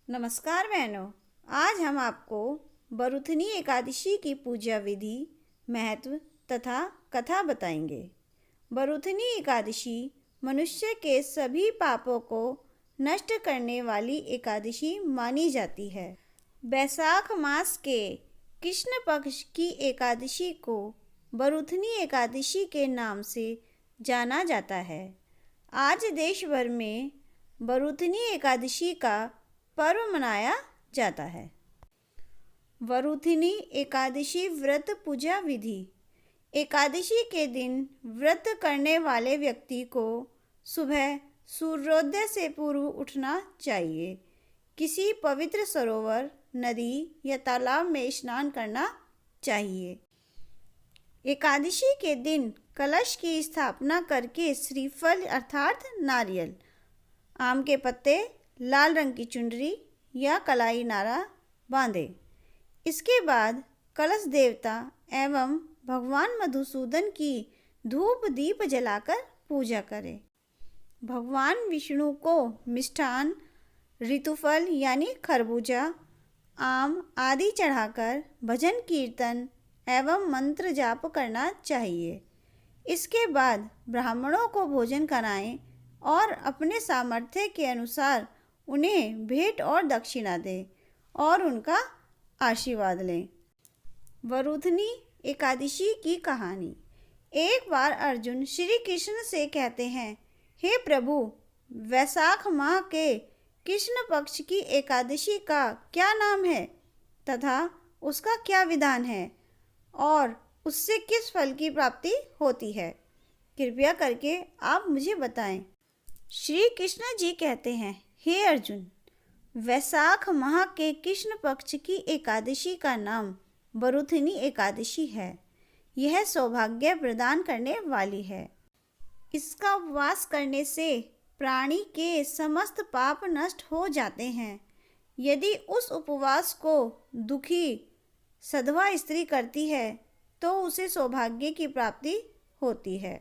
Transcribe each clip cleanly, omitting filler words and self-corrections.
नमस्कार बहनों। आज हम आपको बरूथनी एकादशी की पूजा विधि, महत्व तथा कथा बताएंगे। बरूथनी एकादशी मनुष्य के सभी पापों को नष्ट करने वाली एकादशी मानी जाती है। बैसाख मास के कृष्ण पक्ष की एकादशी को बरूथनी एकादशी के नाम से जाना जाता है। आज देश भर में बरूथनी एकादशी का पर्व मनाया जाता है। बरूथनी एकादशी व्रत पूजा विधि। एकादशी के दिन व्रत करने वाले व्यक्ति को सुबह सूर्योदय से पूर्व उठना चाहिए। किसी पवित्र सरोवर, नदी या तालाब में स्नान करना चाहिए। एकादशी के दिन कलश की स्थापना करके श्रीफल अर्थात नारियल, आम के पत्ते, लाल रंग की चुनरी या कलाई नारा बांधे। इसके बाद कलश देवता एवं भगवान मधुसूदन की धूप दीप जलाकर पूजा करें। भगवान विष्णु को मिष्ठान, ऋतुफल यानी खरबूजा, आम आदि चढ़ाकर भजन कीर्तन एवं मंत्र जाप करना चाहिए। इसके बाद ब्राह्मणों को भोजन कराएं और अपने सामर्थ्य के अनुसार उन्हें भेंट और दक्षिणा दें और उनका आशीर्वाद लें। बरूथनी एकादशी की कहानी। एक बार अर्जुन श्री कृष्ण से कहते हैं, हे प्रभु, वैशाख माह के कृष्ण पक्ष की एकादशी का क्या नाम है तथा उसका क्या विधान है और उससे किस फल की प्राप्ति होती है? कृपया करके आप मुझे बताएं। श्री कृष्ण जी कहते हैं, हे अर्जुन, वैशाख माह के कृष्ण पक्ष की एकादशी का नाम बरूथनी एकादशी है। यह सौभाग्य प्रदान करने वाली है। इसका उपवास करने से प्राणी के समस्त पाप नष्ट हो जाते हैं। यदि उस उपवास को दुखी सधवा स्त्री करती है तो उसे सौभाग्य की प्राप्ति होती है।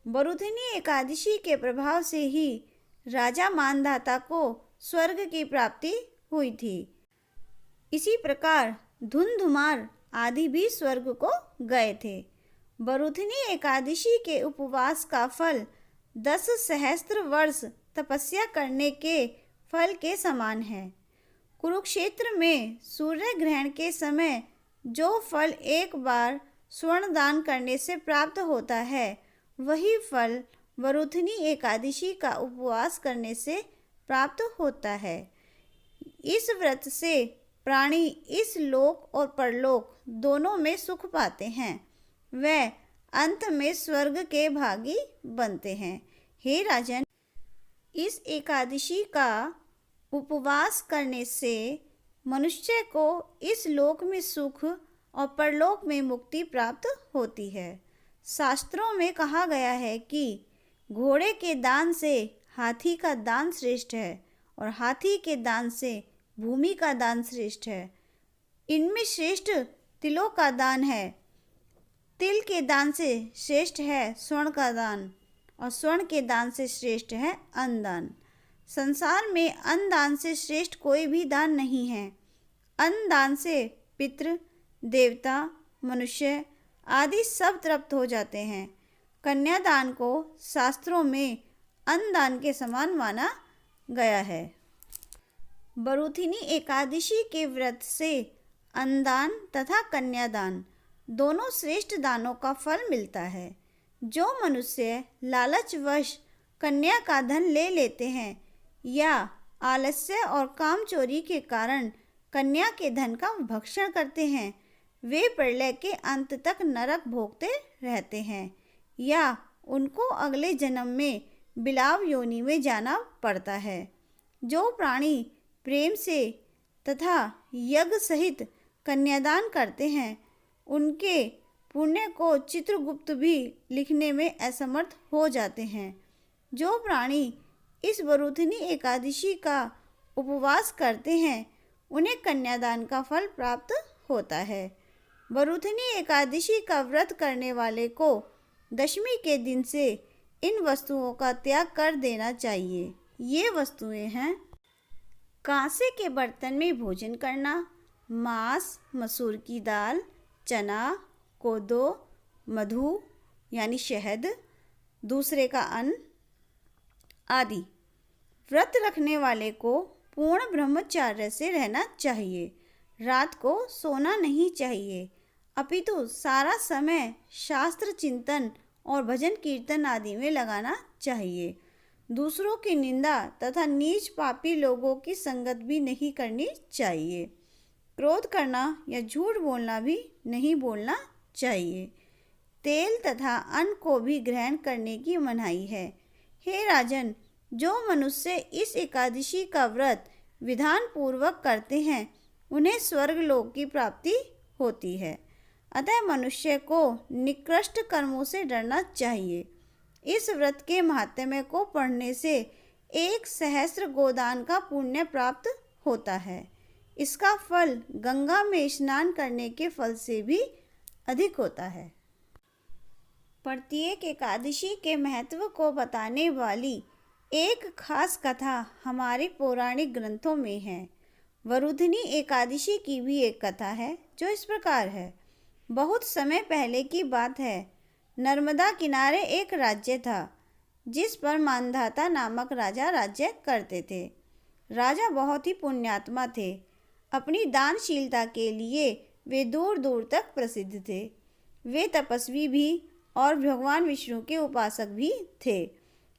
बरूथनी एकादशी के प्रभाव से ही राजा मानधाता को स्वर्ग की प्राप्ति हुई थी। इसी प्रकार धुंधुमार आदि भी स्वर्ग को गए थे। बरूथनी एकादशी के उपवास का फल 10 सहस्त्र वर्ष तपस्या करने के फल के समान है। कुरुक्षेत्र में सूर्य ग्रहण के समय जो फल एक बार स्वर्ण दान करने से प्राप्त होता है, वही फल बरूथनी एकादशी का उपवास करने से प्राप्त होता है। इस व्रत से प्राणी इस लोक और परलोक दोनों में सुख पाते हैं। वे अंत में स्वर्ग के भागी बनते हैं। हे राजन, इस एकादशी का उपवास करने से मनुष्य को इस लोक में सुख और परलोक में मुक्ति प्राप्त होती है। शास्त्रों में कहा गया है कि घोड़े के दान से हाथी का दान श्रेष्ठ है और हाथी के दान से भूमि का दान श्रेष्ठ है। इनमें श्रेष्ठ तिलों का दान है। तिल के दान से श्रेष्ठ है स्वर्ण का दान और स्वर्ण के दान से श्रेष्ठ है अन्न दान। संसार में अन्न दान से श्रेष्ठ कोई भी दान नहीं है। अन्न दान से पितृ, देवता, मनुष्य आदि सब तृप्त हो जाते हैं। कन्यादान को शास्त्रों में अन्नदान के समान माना गया है। बरूथनी एकादशी के व्रत से अन्नदान तथा कन्यादान दोनों श्रेष्ठ दानों का फल मिलता है। जो मनुष्य लालचवश कन्या का धन ले लेते हैं या आलस्य और कामचोरी के कारण कन्या के धन का भक्षण करते हैं, वे प्रलय के अंत तक नरक भोगते रहते हैं या उनको अगले जन्म में बिलाव योनि में जाना पड़ता है। जो प्राणी प्रेम से तथा यज्ञ सहित कन्यादान करते हैं, उनके पुण्य को चित्रगुप्त भी लिखने में असमर्थ हो जाते हैं। जो प्राणी इस बरूथनी एकादशी का उपवास करते हैं, उन्हें कन्यादान का फल प्राप्त होता है। बरूथनी एकादशी का व्रत करने वाले को दशमी के दिन से इन वस्तुओं का त्याग कर देना चाहिए। ये वस्तुएं हैं कांसे के बर्तन में भोजन करना, मांस, मसूर की दाल, चना, कोदो, मधु यानी शहद, दूसरे का अन्न आदि। व्रत रखने वाले को पूर्ण ब्रह्मचर्य से रहना चाहिए। रात को सोना नहीं चाहिए, अपितु सारा समय शास्त्र चिंतन और भजन कीर्तन आदि में लगाना चाहिए। दूसरों की निंदा तथा नीच पापी लोगों की संगत भी नहीं करनी चाहिए। क्रोध करना या झूठ बोलना भी नहीं बोलना चाहिए। तेल तथा अन्न को भी ग्रहण करने की मनाही है। हे राजन, जो मनुष्य इस एकादशी का व्रत विधान पूर्वक करते हैं उन्हें स्वर्गलोक की प्राप्ति होती है। अतः मनुष्य को निकृष्ट कर्मों से डरना चाहिए। इस व्रत के महात्म्य को पढ़ने से 1,000 गोदान का पुण्य प्राप्त होता है। इसका फल गंगा में स्नान करने के फल से भी अधिक होता है। प्रत्येक एकादशी के महत्व को बताने वाली एक खास कथा हमारे पौराणिक ग्रंथों में है। वरुधनी एकादशी की भी एक कथा है जो इस प्रकार है। बहुत समय पहले की बात है। नर्मदा किनारे एक राज्य था जिस पर मानधाता नामक राजा राज्य करते थे। राजा बहुत ही पुण्यात्मा थे। अपनी दानशीलता के लिए वे दूर दूर तक प्रसिद्ध थे। वे तपस्वी भी और भगवान विष्णु के उपासक भी थे।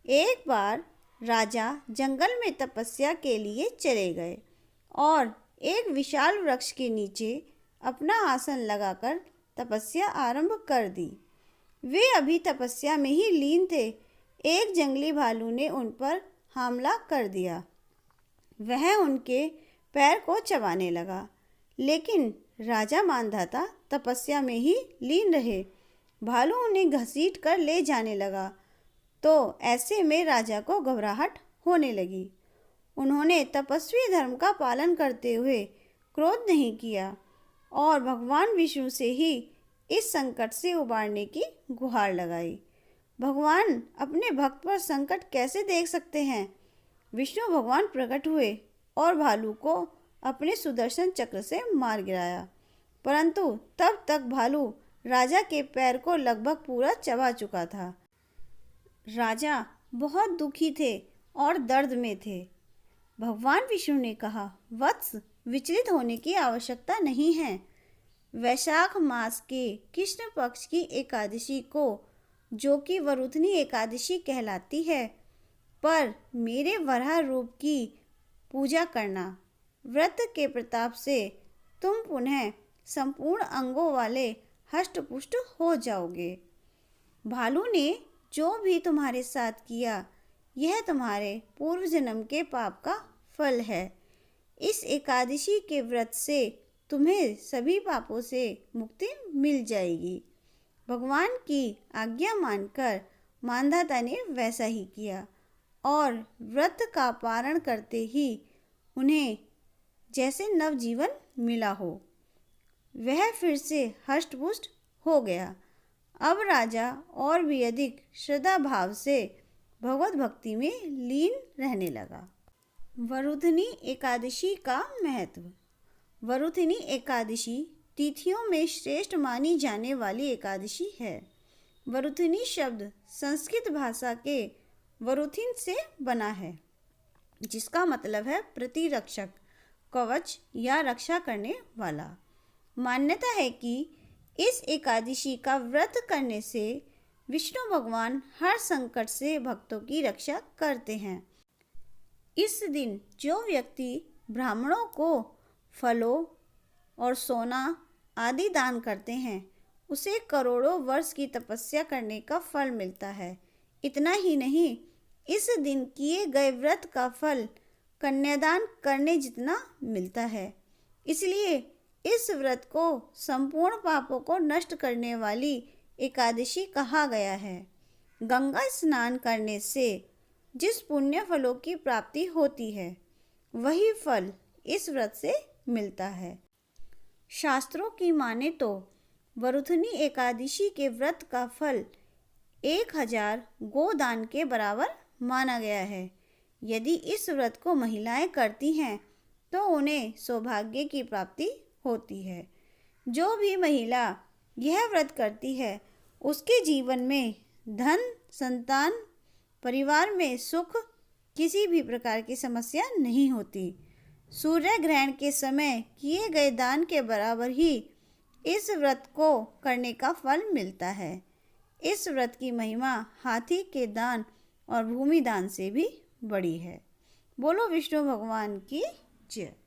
एक बार राजा जंगल में तपस्या के लिए चले गए और एक विशाल वृक्ष के नीचे अपना आसन लगाकर तपस्या आरंभ कर दी। वे अभी तपस्या में ही लीन थे। एक जंगली भालू ने उन पर हमला कर दिया। वह उनके पैर को चबाने लगा, लेकिन राजा मानधाता तपस्या में ही लीन रहे। भालू उन्हें घसीट कर ले जाने लगा तो ऐसे में राजा को घबराहट होने लगी। उन्होंने तपस्वी धर्म का पालन करते हुए क्रोध नहीं किया और भगवान विष्णु से ही इस संकट से उबारने की गुहार लगाई। भगवान अपने भक्त पर संकट कैसे देख सकते हैं? विष्णु भगवान प्रकट हुए और भालू को अपने सुदर्शन चक्र से मार गिराया, परंतु तब तक भालू राजा के पैर को लगभग पूरा चबा चुका था। राजा बहुत दुखी थे और दर्द में थे। भगवान विष्णु ने कहा, वत्स, विचलित होने की आवश्यकता नहीं है। वैशाख मास के कृष्ण पक्ष की एकादशी को, जो कि वरुधनी एकादशी कहलाती है, पर मेरे वराह रूप की पूजा करना। व्रत के प्रताप से तुम पुनः संपूर्ण अंगों वाले हष्ट-पुष्ट हो जाओगे। भालू ने जो भी तुम्हारे साथ किया, यह तुम्हारे पूर्व जन्म के पाप का फल है। इस एकादशी के व्रत से तुम्हें सभी पापों से मुक्ति मिल जाएगी। भगवान की आज्ञा मानकर मानधाता ने वैसा ही किया और व्रत का पारण करते ही उन्हें जैसे नवजीवन मिला हो। वह फिर से हष्ट-पुष्ट हो गया। अब राजा और भी अधिक श्रद्धा भाव से भगवत भक्ति में लीन रहने लगा। वरुधनी एकादशी का महत्व। वरुधनी एकादशी तिथियों में श्रेष्ठ मानी जाने वाली एकादशी है। वरुधनी शब्द संस्कृत भाषा के वरुथिन से बना है, जिसका मतलब है प्रतिरक्षक, कवच या रक्षा करने वाला। मान्यता है कि इस एकादशी का व्रत करने से विष्णु भगवान हर संकट से भक्तों की रक्षा करते हैं। इस दिन जो व्यक्ति ब्राह्मणों को फलों और सोना आदि दान करते हैं, उसे करोड़ों वर्ष की तपस्या करने का फल मिलता है। इतना ही नहीं, इस दिन किए गए व्रत का फल कन्यादान करने जितना मिलता है। इसलिए इस व्रत को संपूर्ण पापों को नष्ट करने वाली एकादशी कहा गया है। गंगा स्नान करने से जिस पुण्य फलों की प्राप्ति होती है, वही फल इस व्रत से मिलता है। शास्त्रों की माने तो वरुधनी एकादशी के व्रत का फल 1000 गोदान के बराबर माना गया है। यदि इस व्रत को महिलाएं करती हैं तो उन्हें सौभाग्य की प्राप्ति होती है। जो भी महिला यह व्रत करती है उसके जीवन में धन, संतान, परिवार में सुख, किसी भी प्रकार की समस्या नहीं होती। सूर्य ग्रहण के समय किए गए दान के बराबर ही इस व्रत को करने का फल मिलता है। इस व्रत की महिमा हाथी के दान और भूमि दान से भी बड़ी है। बोलो विष्णु भगवान की जय।